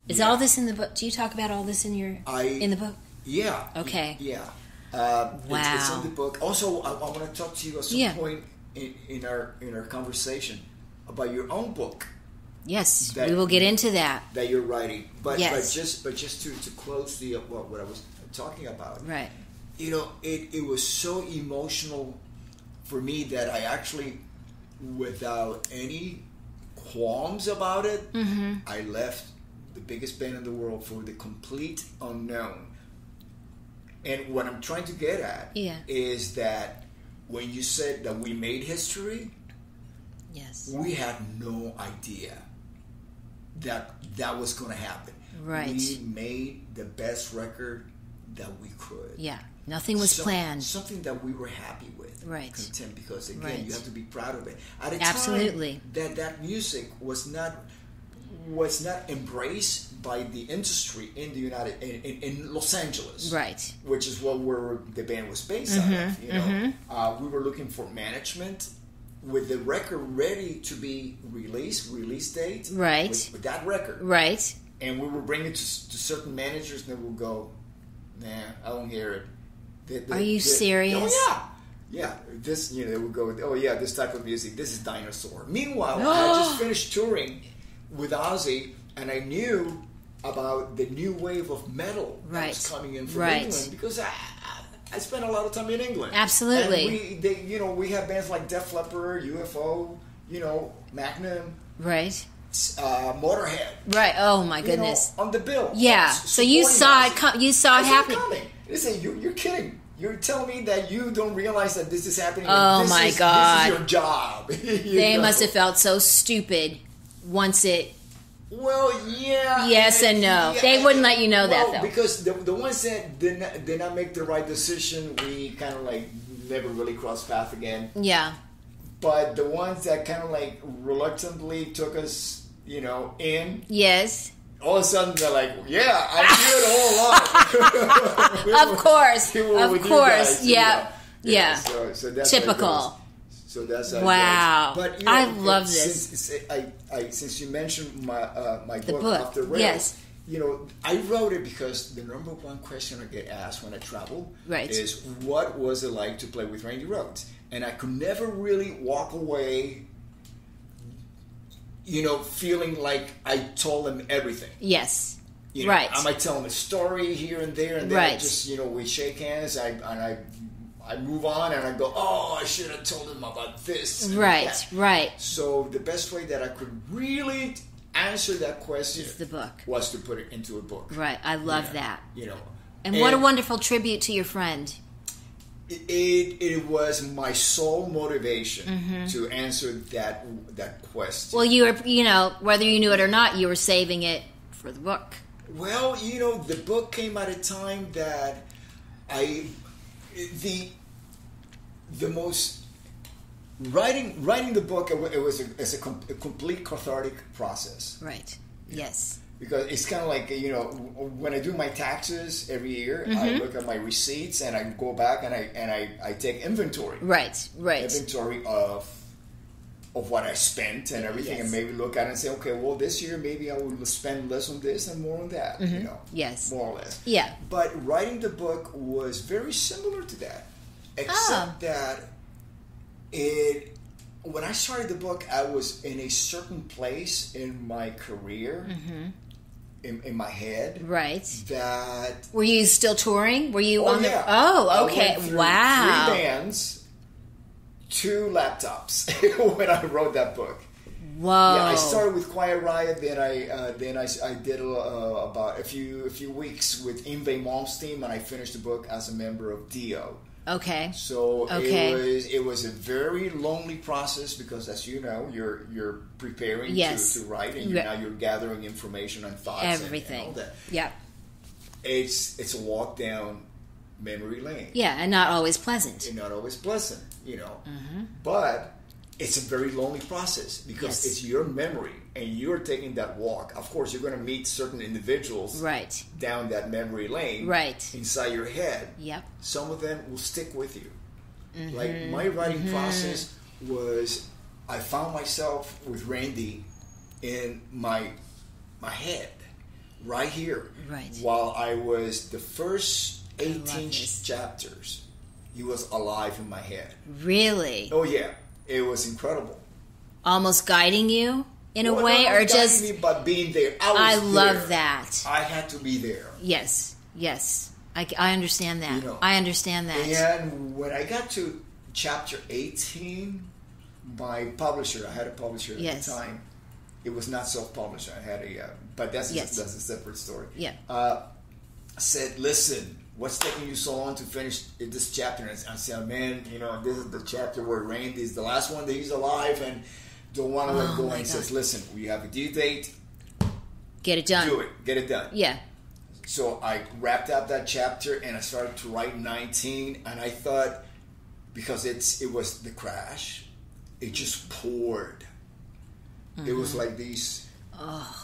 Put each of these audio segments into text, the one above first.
Is all this in the book? Do you talk about all this in the book? Yeah. Okay. Yeah. Wow. It's in the book. Also, I want to talk to you at some point in our conversation about your own book. Yes, we will get into that. That you're writing, but yes. but just to close the what I was talking about. Right. You know, it was so emotional for me that I actually, without any qualms about it, I left the biggest band in the world for the complete unknown. And what I'm trying to get at is that when you said that we made history, yes, we had no idea that was going to happen. Right. We made the best record that we could. Yeah. Nothing was planned. Something that we were happy with. Right. Content, because again, you have to be proud of it. At a Absolutely. time that music was not embraced by the industry in the in Los Angeles, right? Which is where the band was based out of. You know, we were looking for management with the record ready to be release date, right? With that record, right? And we were bringing it to certain managers, and they would go, "Nah, I don't hear it." Are you serious? Oh yeah. This, they would go, "Oh yeah, this type of music. This is dinosaur." Meanwhile, I just finished touring with Ozzy, and I knew about the new wave of metal that was coming in from England, because I spent a lot of time in England. Absolutely. And we have bands like Def Leppard, UFO, Magnum, right, Motorhead, right. Oh my goodness, on the bill. Yeah. So you saw it. You saw it happening. Listen, you're kidding. You're telling me that you don't realize that this is happening. Oh my God! This is your job. They must have felt so stupid once it. Well, yeah. Yes and no. Yeah, they wouldn't let you know that, though. Because the ones that did not make the right decision, we kind of never really crossed paths again. Yeah. But the ones that kind of reluctantly took us, in. Yes. All of a sudden they're like, yeah, I knew it all along. Of course. Of course. Yeah. Yeah. So that's typical. So that's wow. But I love this. Since you mentioned my book, Off the Rails, yes. I wrote it because the number one question I get asked when I travel is, what was it like to play with Randy Rhoads? And I could never really walk away, feeling like I told them everything. Yes. Right. I might tell them a story here and there, and then right. just, we shake hands, I move on, and I go, oh, I should have told him about this. Right, right. So the best way that I could really answer that question is the book. Was to put it into a book. Right. I love that. And And what a wonderful tribute to your friend. It was my sole motivation to answer that question. Well, you were, whether you knew it or not, you were saving it for the book. Well, the book came at a time that the most writing the book, it was a complete cathartic process. Right. Yes. Because it's kind of like, when I do my taxes every year, I look at my receipts and I go back and I take inventory. Right. Inventory of what I spent and everything, and maybe look at it and say, okay, well, this year maybe I will spend less on this and more on that. Yes. More or less. Yeah. But writing the book was very similar to that, except that when I started the book, I was in a certain place in my career. In my head, right? That were you still touring? Were you on the? Oh, okay. Wow. 3 bands, 2 laptops when I wrote that book. Whoa! Yeah, I started with Quiet Riot. Then I did about a few weeks with Yngwie Malmsteen, and I finished the book as a member of Dio. Okay. So it was a very lonely process because, as you know, you're preparing to write, and now you're gathering information and thoughts, everything. And all that. Yeah. It's a walk down memory lane. Yeah, and not always pleasant. But it's a very lonely process because it's your memory, and you're taking that walk. Of course, you're going to meet certain individuals down that memory lane inside your head. Yep. Some of them will stick with you. Like my writing process was, I found myself with Randy in my head right here. Right. While I was the first 18 chapters, he was alive in my head. Really? Oh yeah, it was incredible. Almost guiding you in a way, or just me, but being there. I love that. I had to be there. Yes. I understand that. I understand that. And when I got to chapter 18, my publisher, I had a publisher at the time. It was not self-published. I had but that's a separate story. Yeah. Said, listen, what's taking you so long to finish this chapter? And I said, man, this is the chapter where Randy is the last one that he's alive and don't want to let go. And he says, listen, we have a due date. Get it done. Do it. Get it done. Yeah. So I wrapped up that chapter and I started to write 19. And I thought, because it was the crash, it just poured. Mm-hmm. It was like these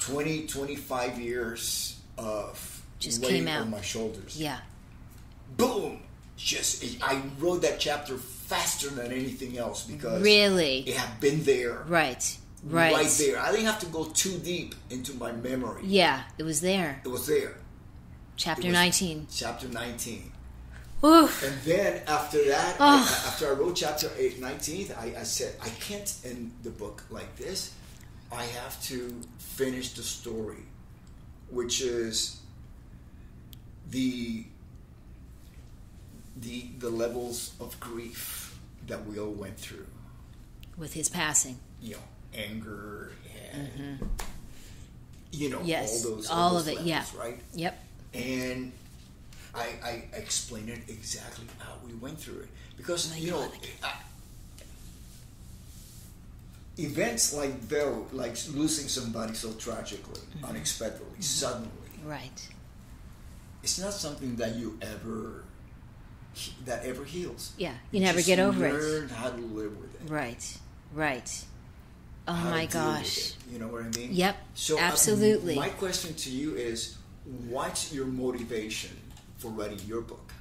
20, 25 years of just weight came out on my shoulders. Yeah. Boom! I wrote that chapter faster than anything else because really it had been there. Right there. I didn't have to go too deep into my memory. Yeah, it was there. Chapter 19. Chapter 19. Oof. And then after that, after I wrote chapter 19, I said, I can't end the book like this. I have to finish the story, which is the levels of grief that we all went through with his passing. Anger and all of it. levels, Yeah. Right. Yep. And I explained it exactly how we went through it because events like losing somebody so tragically, unexpectedly, suddenly, right? It's not something that ever heals. Yeah, you never get over it. Learn how to live with it. Right. Oh my gosh. You know what I mean? Yep. So absolutely. My question to you is, what's your motivation for writing your book?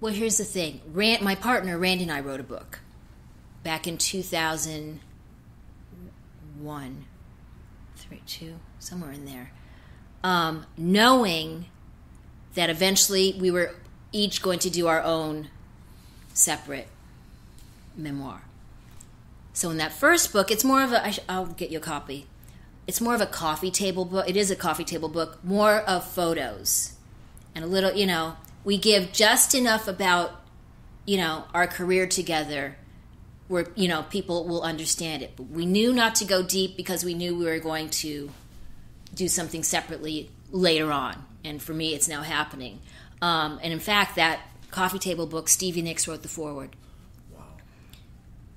Well, here's the thing. My partner, Randy, and I wrote a book back in 2001, 2, somewhere in there, knowing that eventually we were each going to do our own separate memoir. So in that first book, it's more of I'll get you a copy. It's more of a coffee table book. It is a coffee table book, more of photos and a little, we give just enough about, our career together where, people will understand it. But we knew not to go deep because we knew we were going to do something separately later on. And for me, it's now happening. And in fact, that coffee table book, Stevie Nicks wrote the foreword. Wow.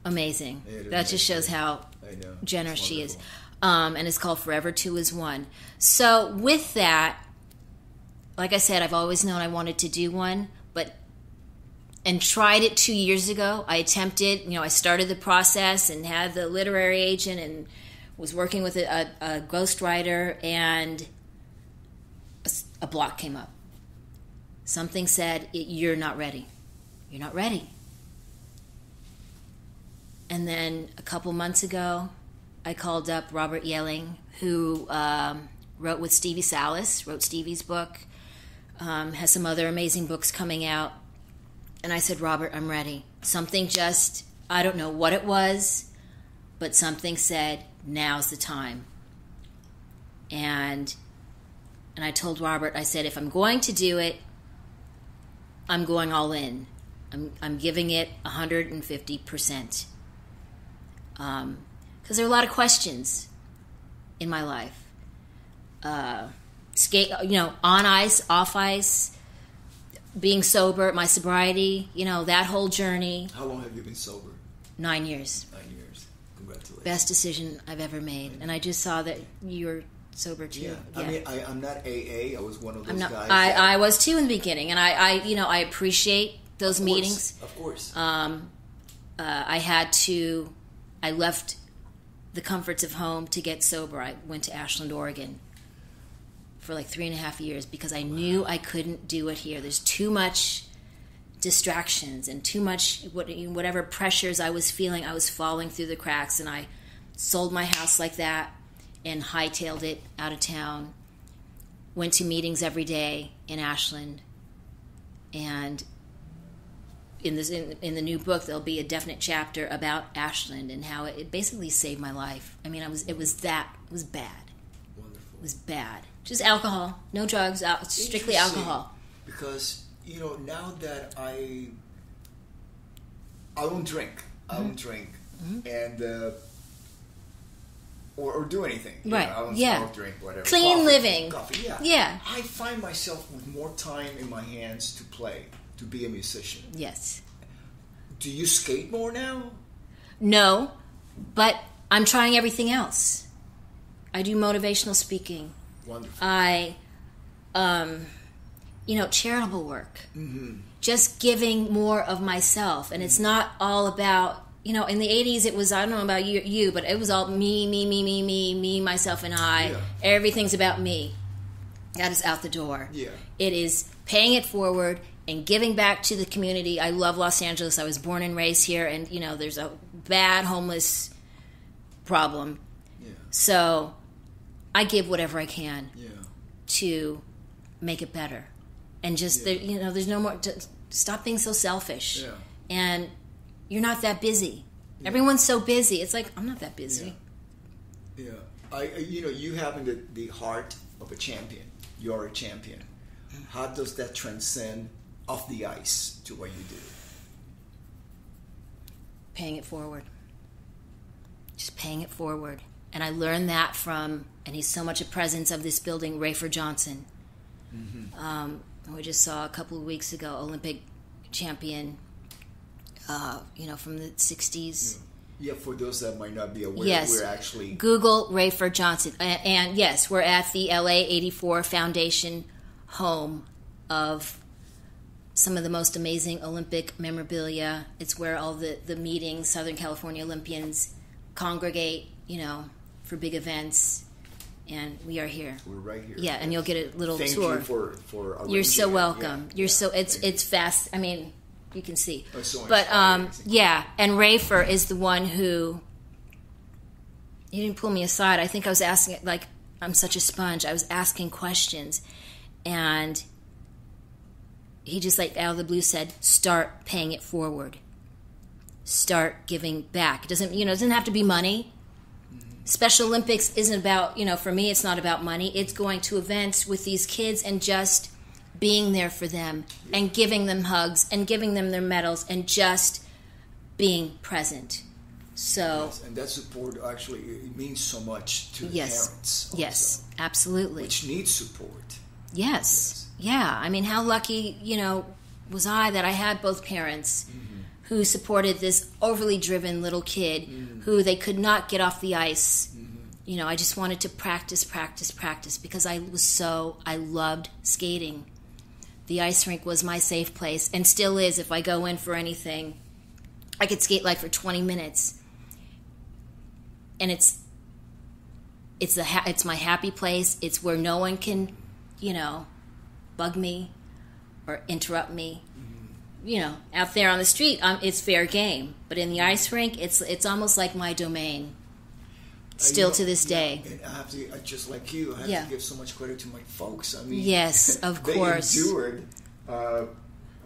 Amazing. That just shows how generous she is. And it's called Forever Two is One. So with that, like I said, I've always known I wanted to do one, and tried it 2 years ago. I attempted, I started the process and had the literary agent and was working with a ghostwriter, and a block came up. Something said, you're not ready. You're not ready. And then a couple months ago, I called up Robert Yelling, who wrote with Stevie Salas, wrote Stevie's book, has some other amazing books coming out. And I said, Robert, I'm ready. Something I don't know what it was, but something said, now's the time. And I told Robert, I said, if I'm going to do it, I'm going all in. I'm giving it 150%. Because there are a lot of questions in my life. On ice, off ice, being sober, my sobriety, that whole journey. How long have you been sober? 9 years. 9 years. Congratulations. Best decision I've ever made. And I just saw that you're sober too. Yeah. I mean, I'm not AA. I was one of those guys. I was too in the beginning, and I appreciate those meetings. Of course. I left the comforts of home to get sober. I went to Ashland, Oregon for like 3.5 years because I knew I couldn't do it here. There's too much distractions and too much whatever pressures I was feeling. I was falling through the cracks, and I sold my house like that. and hightailed it out of town. Went to meetings every day in Ashland, and in the new book there'll be a definite chapter about Ashland and how it basically saved my life. I mean, it was bad. Wonderful. It was bad. Just alcohol, no drugs, strictly alcohol. Because now that I don't drink, and or do anything. Right. I don't smoke, drink, whatever. Clean living. Coffee, yeah. Yeah. I find myself with more time in my hands to play, to be a musician. Yes. Do you skate more now? No, but I'm trying everything else. I do motivational speaking. Wonderful. I, charitable work. Mm-hmm. Just giving more of myself. And it's not all about, in the 80s it was, I don't know about you, but it was all me, myself, and I. Yeah. Everything's about me. That is out the door. Yeah. It is paying it forward and giving back to the community. I love Los Angeles. I was born and raised here, and, there's a bad homeless problem. Yeah. So I give whatever I can yeah. to make it better. And just, there's no more, stop being so selfish. Yeah. And you're not that busy. Yeah. Everyone's so busy. It's like, I'm not that busy. Yeah. You have the heart of a champion. You're a champion. How does that transcend off the ice to what you do? Paying it forward. Just paying it forward. And I learned that from, and he's so much a presence of this building, Rayford Johnson. Mm-hmm. We just saw a couple of weeks ago, Olympic champion, from the 60s. Yeah, for those that might not be aware, yes. We're actually... Google Rayford Johnson. And yes, we're at the LA 84 Foundation home of some of the most amazing Olympic memorabilia. It's where all the meetings, Southern California Olympians congregate, for big events. And we are here. We're right here. Yeah, and you'll get a little Thank tour. Thank you for arranging. You're so welcome. Yeah. It's fast. I mean, you can see. Oh, so but yeah, and Rayford is the one who, he didn't pull me aside. I think I was asking, like, I'm such a sponge. I was asking questions, and he just, like, out of the blue said, start paying it forward. Start giving back. It doesn't, it doesn't have to be money. Special Olympics isn't about, for me, it's not about money. It's going to events with these kids and just being there for them and giving them hugs and giving them their medals and just being present. So, yes, and that support actually, it means so much to the yes, parents. Also, yes, absolutely. Which need support. Yes. Yeah. I mean, how lucky, was I that I had both parents who supported this overly driven little kid who they could not get off the ice. I just wanted to practice because I loved skating. The ice rink was my safe place and still is. If I go in for anything, I could skate like for 20 minutes. And it's my happy place. It's where no one can, bug me or interrupt me. Out there on the street, it's fair game. But in the ice rink, it's almost like my domain. Still to this day. And I have to, just like you, I have to give so much credit to my folks. I mean, yes, of course. They endured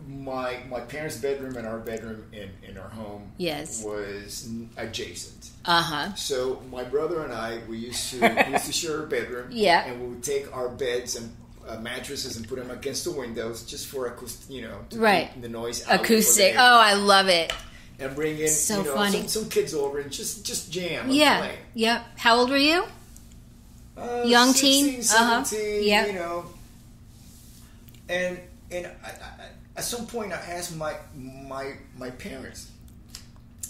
my parents' bedroom and our bedroom in our home. Yes. Was adjacent. So my brother and I, we used to share a bedroom. Yeah. And we would take our beds and mattresses and put them against the windows just for acoustic, to right. keep the noise out. Acoustic. Oh, I love it. And bring in funny. Some kids over and just jam. Yeah. Play. Yeah. How old were you? Young 16, teen. 17. Yeah. And at some point I asked my parents,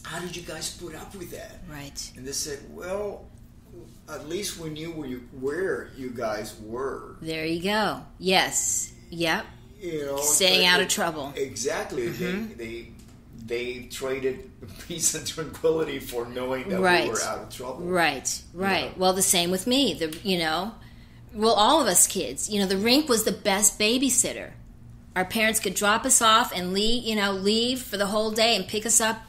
how did you guys put up with that? Right. And they said, well, at least we knew where you guys were. There you go. Yes. Yep. Staying out of trouble. Exactly. They traded peace and tranquility for knowing that right. we were out of trouble. Right. Well, the same with me. All of us kids. The rink was the best babysitter. Our parents could drop us off and leave for the whole day and pick us up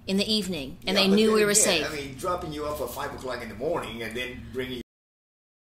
in the evening, and they knew we were safe. I mean, dropping you off at 5 o'clock in the morning and then bringing